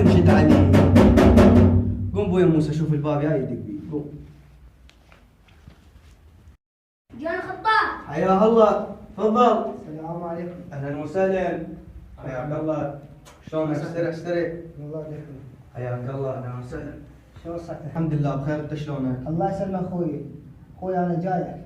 تمشي تعالي. قوم بو يا موسى، شوف الباب جاي يدق بيه، قوم. جانا خطاب. حيا الله، تفضل. السلام عليكم. اهلا وسهلا. حياك الله. شلونك؟ استريح. الله يديكم. حياك الله، اهلا وسهلا. شلون صحتك؟ الحمد لله بخير، انت شلونك؟ الله يسلم اخوي. اخوي انا جايك.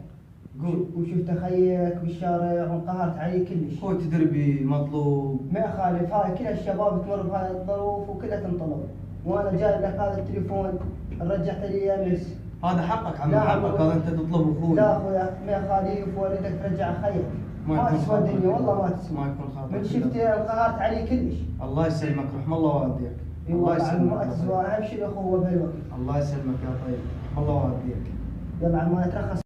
قول. وشفت اخيك بالشارع وانقهرت عليه كلش. هو تدري مطلوب. ما يخالف، هاي كل الشباب تمر بهاي الظروف وكلها تنطلب. وانا جايب لك هذا التليفون رجعت لي امس. هذا حقك عمي، لا حقك، أخوي. هذا انت تطلب اخوي. لا اخويا ما يخالف، واريدك ترجع اخيك. ما يكون تسوى خاطرك. الدنيا والله ما تسوى. ما يكون خاطرك. من شفت انقهرت عليه كلش. الله يسلمك، رحم الله والديك. اي الله والله يسلمك ما يا تسوى، طيب. اهم شيء الاخوه بهالوقت. الله يسلمك يا طيب، رحم الله والديك. يلا على ما يترخص.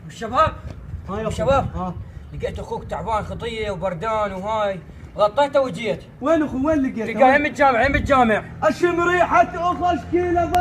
والشباب ها شباب. ها، لقيت اخوك تعبان خطيه وبردان وهاي، غطيته وجيت. وين اخو؟ وين لقيته؟ تلقاه يم الجامع. اشم ريحة اخو اشكيله.